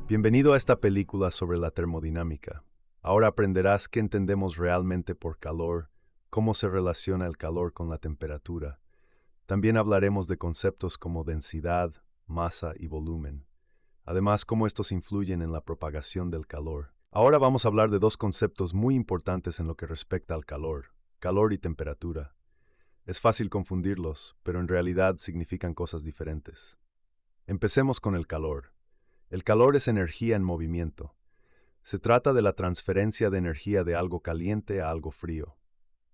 Bienvenido a esta película sobre la termodinámica. Ahora aprenderás qué entendemos realmente por calor, cómo se relaciona el calor con la temperatura. También hablaremos de conceptos como densidad, masa y volumen. Además, cómo estos influyen en la propagación del calor. Ahora vamos a hablar de dos conceptos muy importantes en lo que respecta al calor y temperatura. Es fácil confundirlos, pero en realidad significan cosas diferentes. Empecemos con el calor. El calor es energía en movimiento. Se trata de la transferencia de energía de algo caliente a algo frío.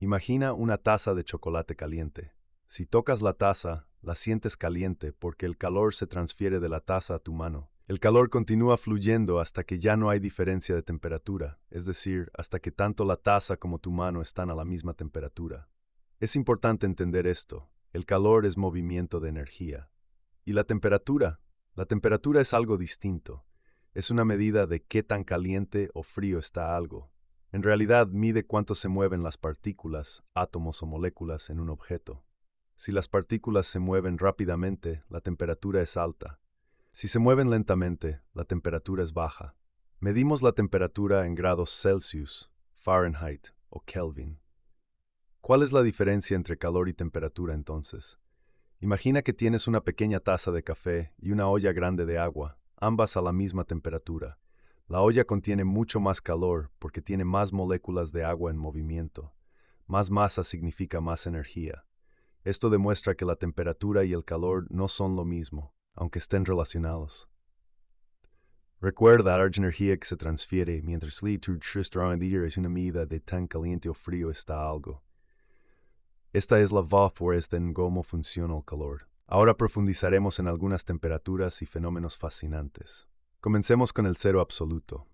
Imagina una taza de chocolate caliente. Si tocas la taza, la sientes caliente porque el calor se transfiere de la taza a tu mano. El calor continúa fluyendo hasta que ya no hay diferencia de temperatura, es decir, hasta que tanto la taza como tu mano están a la misma temperatura. Es importante entender esto. El calor es movimiento de energía. ¿Y la temperatura? La temperatura es algo distinto. Es una medida de qué tan caliente o frío está algo. En realidad mide cuánto se mueven las partículas, átomos o moléculas en un objeto. Si las partículas se mueven rápidamente, la temperatura es alta. Si se mueven lentamente, la temperatura es baja. Medimos la temperatura en grados Celsius, Fahrenheit o Kelvin. ¿Cuál es la diferencia entre calor y temperatura entonces? Imagina que tienes una pequeña taza de café y una olla grande de agua, ambas a la misma temperatura. La olla contiene mucho más calor porque tiene más moléculas de agua en movimiento. Más masa significa más energía. Esto demuestra que la temperatura y el calor no son lo mismo, aunque estén relacionados. Recuerda, la energía que se transfiere mientras la temperatura es una medida de tan caliente o frío está algo. Esta es la voz en cómo funciona el calor. Ahora profundizaremos en algunas temperaturas y fenómenos fascinantes. Comencemos con el cero absoluto.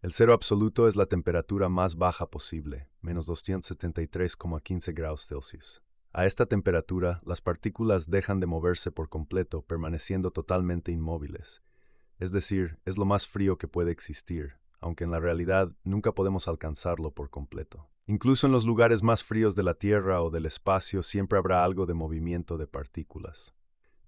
El cero absoluto es la temperatura más baja posible, menos 273,15 grados Celsius. A esta temperatura, las partículas dejan de moverse por completo, permaneciendo totalmente inmóviles. Es decir, es lo más frío que puede existir, aunque en la realidad nunca podemos alcanzarlo por completo. Incluso en los lugares más fríos de la Tierra o del espacio siempre habrá algo de movimiento de partículas.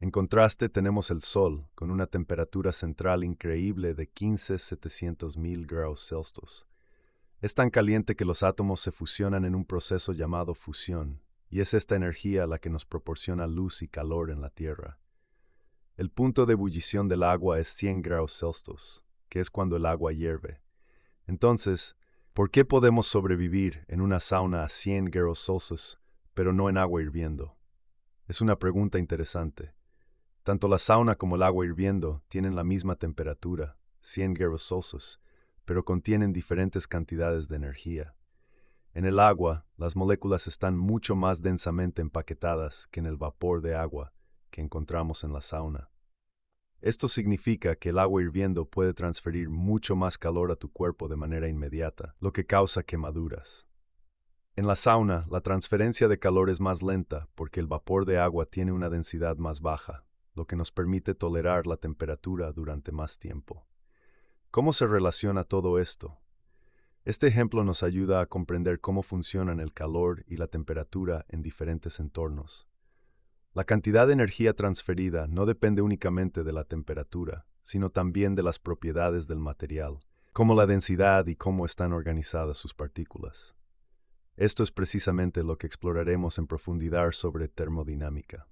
En contraste, tenemos el Sol, con una temperatura central increíble de 15.700.000 grados Celsius. Es tan caliente que los átomos se fusionan en un proceso llamado fusión, y es esta energía la que nos proporciona luz y calor en la Tierra. El punto de ebullición del agua es 100 grados Celsius, que es cuando el agua hierve. Entonces, ¿por qué podemos sobrevivir en una sauna a 100 grados Celsius, pero no en agua hirviendo? Es una pregunta interesante. Tanto la sauna como el agua hirviendo tienen la misma temperatura, 100 grados Celsius, pero contienen diferentes cantidades de energía. En el agua, las moléculas están mucho más densamente empaquetadas que en el vapor de agua que encontramos en la sauna. Esto significa que el agua hirviendo puede transferir mucho más calor a tu cuerpo de manera inmediata, lo que causa quemaduras. En la sauna, la transferencia de calor es más lenta porque el vapor de agua tiene una densidad más baja, lo que nos permite tolerar la temperatura durante más tiempo. ¿Cómo se relaciona todo esto? Este ejemplo nos ayuda a comprender cómo funcionan el calor y la temperatura en diferentes entornos. La cantidad de energía transferida no depende únicamente de la temperatura, sino también de las propiedades del material, como la densidad y cómo están organizadas sus partículas. Esto es precisamente lo que exploraremos en profundidad sobre termodinámica.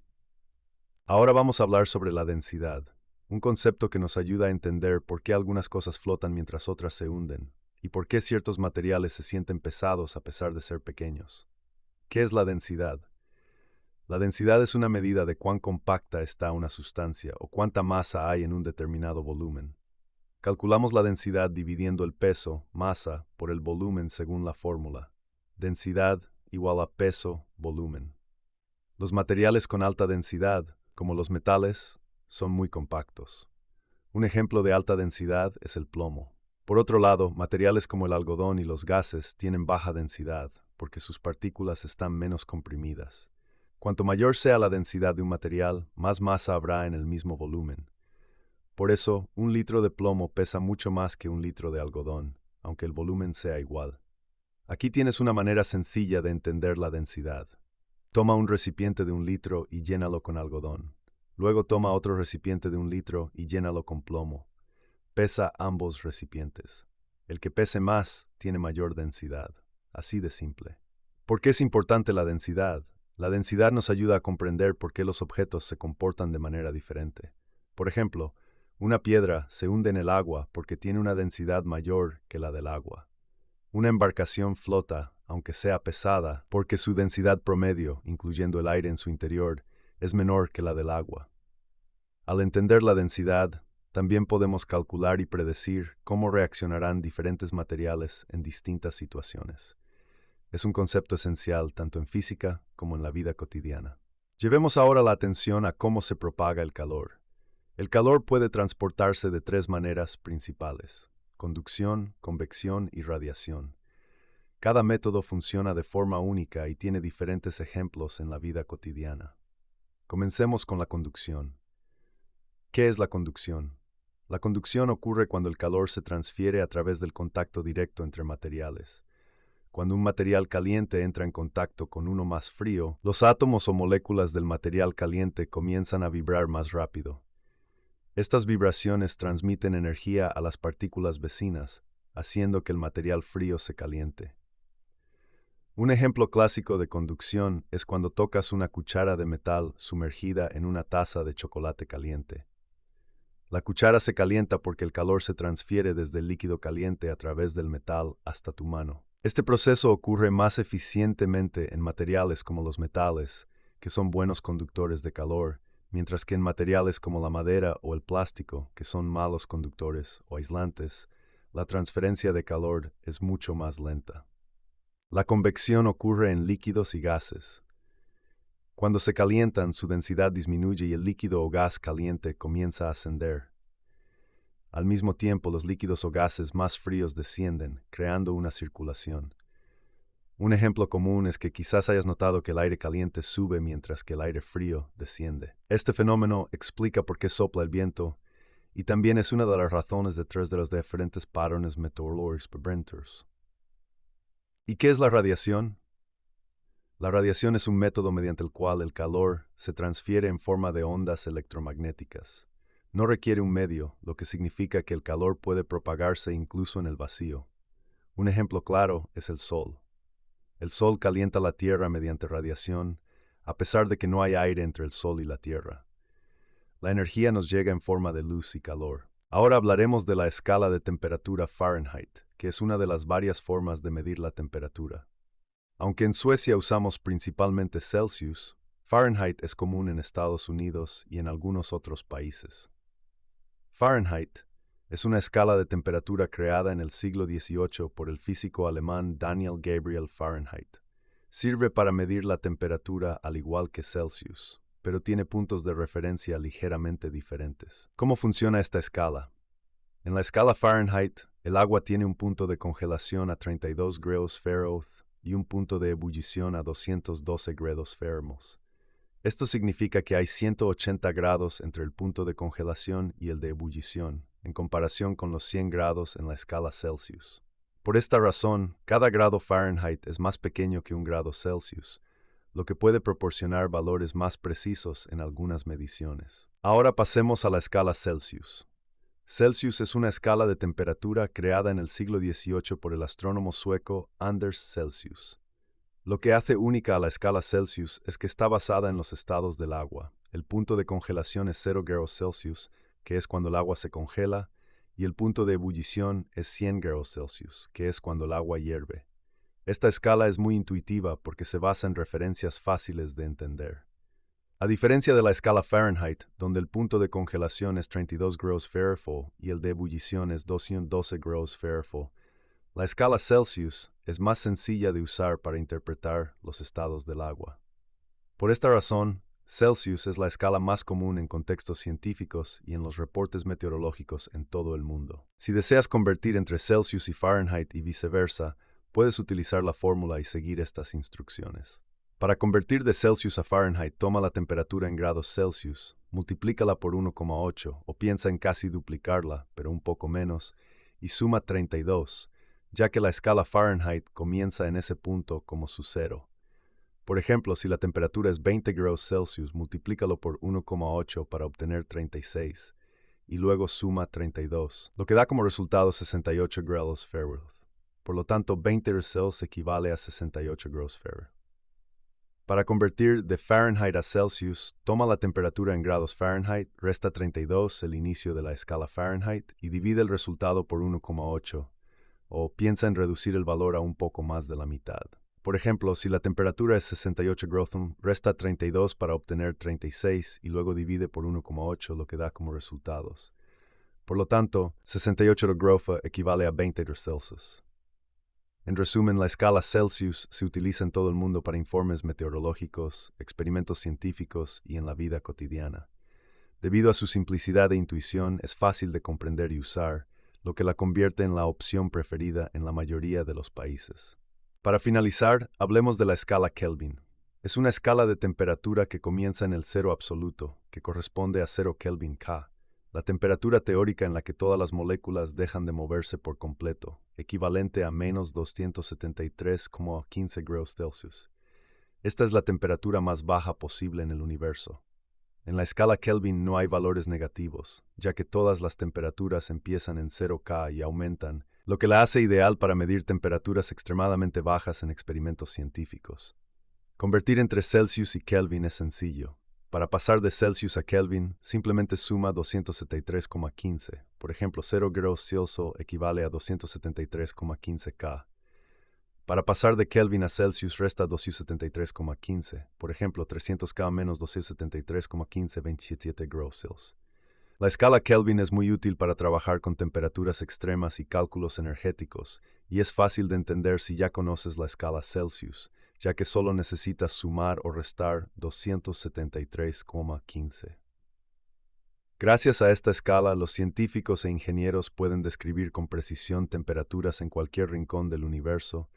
Ahora vamos a hablar sobre la densidad, un concepto que nos ayuda a entender por qué algunas cosas flotan mientras otras se hunden, y por qué ciertos materiales se sienten pesados a pesar de ser pequeños. ¿Qué es la densidad? La densidad es una medida de cuán compacta está una sustancia o cuánta masa hay en un determinado volumen. Calculamos la densidad dividiendo el peso, masa, por el volumen según la fórmula. Densidad igual a peso, volumen. Los materiales con alta densidad, como los metales, son muy compactos. Un ejemplo de alta densidad es el plomo. Por otro lado, materiales como el algodón y los gases tienen baja densidad, porque sus partículas están menos comprimidas. Cuanto mayor sea la densidad de un material, más masa habrá en el mismo volumen. Por eso, 1 litro de plomo pesa mucho más que 1 litro de algodón, aunque el volumen sea igual. Aquí tienes una manera sencilla de entender la densidad. Toma un recipiente de 1 litro y llénalo con algodón. Luego toma otro recipiente de 1 litro y llénalo con plomo. pesa ambos recipientes. El que pese más tiene mayor densidad. Así de simple. ¿Por qué es importante la densidad? La densidad nos ayuda a comprender por qué los objetos se comportan de manera diferente. Por ejemplo, una piedra se hunde en el agua porque tiene una densidad mayor que la del agua. Una embarcación flota, aunque sea pesada, porque su densidad promedio, incluyendo el aire en su interior, es menor que la del agua. Al entender la densidad, también podemos calcular y predecir cómo reaccionarán diferentes materiales en distintas situaciones. Es un concepto esencial tanto en física como en la vida cotidiana. Llevemos ahora la atención a cómo se propaga el calor. El calor puede transportarse de tres maneras principales: conducción, convección y radiación. Cada método funciona de forma única y tiene diferentes ejemplos en la vida cotidiana. Comencemos con la conducción. ¿Qué es la conducción? La conducción ocurre cuando el calor se transfiere a través del contacto directo entre materiales. Cuando un material caliente entra en contacto con uno más frío, los átomos o moléculas del material caliente comienzan a vibrar más rápido. Estas vibraciones transmiten energía a las partículas vecinas, haciendo que el material frío se caliente. Un ejemplo clásico de conducción es cuando tocas una cuchara de metal sumergida en una taza de chocolate caliente. La cuchara se calienta porque el calor se transfiere desde el líquido caliente a través del metal hasta tu mano. Este proceso ocurre más eficientemente en materiales como los metales, que son buenos conductores de calor, mientras que en materiales como la madera o el plástico, que son malos conductores o aislantes, la transferencia de calor es mucho más lenta. La convección ocurre en líquidos y gases. Cuando se calientan, su densidad disminuye y el líquido o gas caliente comienza a ascender. Al mismo tiempo, los líquidos o gases más fríos descienden, creando una circulación. Un ejemplo común es que quizás hayas notado que el aire caliente sube mientras que el aire frío desciende. Este fenómeno explica por qué sopla el viento y también es una de las razones detrás de los diferentes patrones meteorológicos presentes. ¿Y qué es la radiación? La radiación es un método mediante el cual el calor se transfiere en forma de ondas electromagnéticas. No requiere un medio, lo que significa que el calor puede propagarse incluso en el vacío. Un ejemplo claro es el sol. El sol calienta la tierra mediante radiación, a pesar de que no hay aire entre el sol y la tierra. La energía nos llega en forma de luz y calor. Ahora hablaremos de la escala de temperatura Fahrenheit, que es una de las varias formas de medir la temperatura. Aunque en Suecia usamos principalmente Celsius, Fahrenheit es común en Estados Unidos y en algunos otros países. Fahrenheit es una escala de temperatura creada en el siglo XVIII por el físico alemán Daniel Gabriel Fahrenheit. Sirve para medir la temperatura al igual que Celsius, pero tiene puntos de referencia ligeramente diferentes. ¿Cómo funciona esta escala? En la escala Fahrenheit, el agua tiene un punto de congelación a 32 grados Fahrenheit y un punto de ebullición a 212 grados Fahrenheit. Esto significa que hay 180 grados entre el punto de congelación y el de ebullición, en comparación con los 100 grados en la escala Celsius. Por esta razón, cada grado Fahrenheit es más pequeño que un grado Celsius, lo que puede proporcionar valores más precisos en algunas mediciones. Ahora pasemos a la escala Celsius. Celsius es una escala de temperatura creada en el siglo XVIII por el astrónomo sueco Anders Celsius. Lo que hace única a la escala Celsius es que está basada en los estados del agua. El punto de congelación es 0 grados Celsius, que es cuando el agua se congela, y el punto de ebullición es 100 grados Celsius, que es cuando el agua hierve. Esta escala es muy intuitiva porque se basa en referencias fáciles de entender. A diferencia de la escala Fahrenheit, donde el punto de congelación es 32 grados Fahrenheit y el de ebullición es 212 grados Fahrenheit, la escala Celsius es más sencilla de usar para interpretar los estados del agua. Por esta razón, Celsius es la escala más común en contextos científicos y en los reportes meteorológicos en todo el mundo. Si deseas convertir entre Celsius y Fahrenheit y viceversa, puedes utilizar la fórmula y seguir estas instrucciones. Para convertir de Celsius a Fahrenheit, toma la temperatura en grados Celsius, multiplícala por 1,8 o piensa en casi duplicarla, pero un poco menos, y suma 32. Ya que la escala Fahrenheit comienza en ese punto como su cero. Por ejemplo, si la temperatura es 20 grados Celsius, multiplícalo por 1,8 para obtener 36, y luego suma 32, lo que da como resultado 68 grados Fahrenheit. Por lo tanto, 20 grados Celsius equivale a 68 grados Fahrenheit. Para convertir de Fahrenheit a Celsius, toma la temperatura en grados Fahrenheit, resta 32, el inicio de la escala Fahrenheit, y divide el resultado por 1,8, o piensa en reducir el valor a un poco más de la mitad. Por ejemplo, si la temperatura es 68 grados, resta 32 para obtener 36 y luego divide por 1,8, lo que da como resultados. Por lo tanto, 68 grados equivale a 20 grados Celsius. En resumen, la escala Celsius se utiliza en todo el mundo para informes meteorológicos, experimentos científicos y en la vida cotidiana. Debido a su simplicidad e intuición, es fácil de comprender y usar, lo que la convierte en la opción preferida en la mayoría de los países. Para finalizar, hablemos de la escala Kelvin. Es una escala de temperatura que comienza en el cero absoluto, que corresponde a 0 Kelvin K, la temperatura teórica en la que todas las moléculas dejan de moverse por completo, equivalente a menos 273,15 grados Celsius. Esta es la temperatura más baja posible en el universo. En la escala Kelvin no hay valores negativos, ya que todas las temperaturas empiezan en 0K y aumentan, lo que la hace ideal para medir temperaturas extremadamente bajas en experimentos científicos. Convertir entre Celsius y Kelvin es sencillo. Para pasar de Celsius a Kelvin, simplemente suma 273,15. Por ejemplo, 0 grados Celsius equivale a 273,15 K. Para pasar de Kelvin a Celsius, resta 273,15. Por ejemplo, 300 K menos 273,15, 27 grados Celsius. La escala Kelvin es muy útil para trabajar con temperaturas extremas y cálculos energéticos, y es fácil de entender si ya conoces la escala Celsius, ya que solo necesitas sumar o restar 273,15. Gracias a esta escala, los científicos e ingenieros pueden describir con precisión temperaturas en cualquier rincón del universo,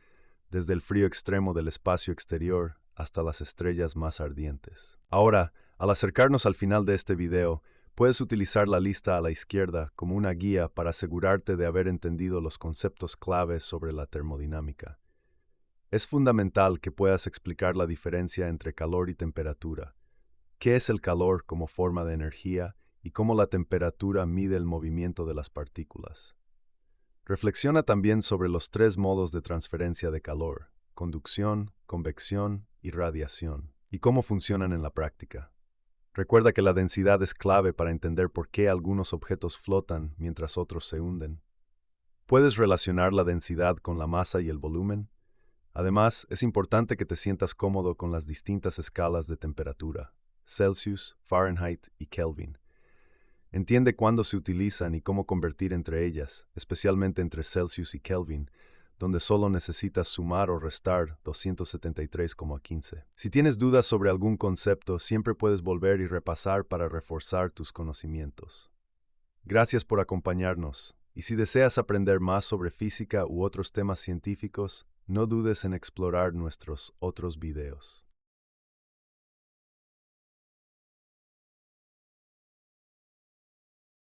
desde el frío extremo del espacio exterior hasta las estrellas más ardientes. Ahora, al acercarnos al final de este video, puedes utilizar la lista a la izquierda como una guía para asegurarte de haber entendido los conceptos claves sobre la termodinámica. Es fundamental que puedas explicar la diferencia entre calor y temperatura, qué es el calor como forma de energía y cómo la temperatura mide el movimiento de las partículas. Reflexiona también sobre los 3 modos de transferencia de calor: conducción, convección y radiación, y cómo funcionan en la práctica. Recuerda que la densidad es clave para entender por qué algunos objetos flotan mientras otros se hunden. ¿Puedes relacionar la densidad con la masa y el volumen? Además, es importante que te sientas cómodo con las distintas escalas de temperatura: Celsius, Fahrenheit y Kelvin. Entiende cuándo se utilizan y cómo convertir entre ellas, especialmente entre Celsius y Kelvin, donde solo necesitas sumar o restar 273,15. Si tienes dudas sobre algún concepto, siempre puedes volver y repasar para reforzar tus conocimientos. Gracias por acompañarnos, y si deseas aprender más sobre física u otros temas científicos, no dudes en explorar nuestros otros videos.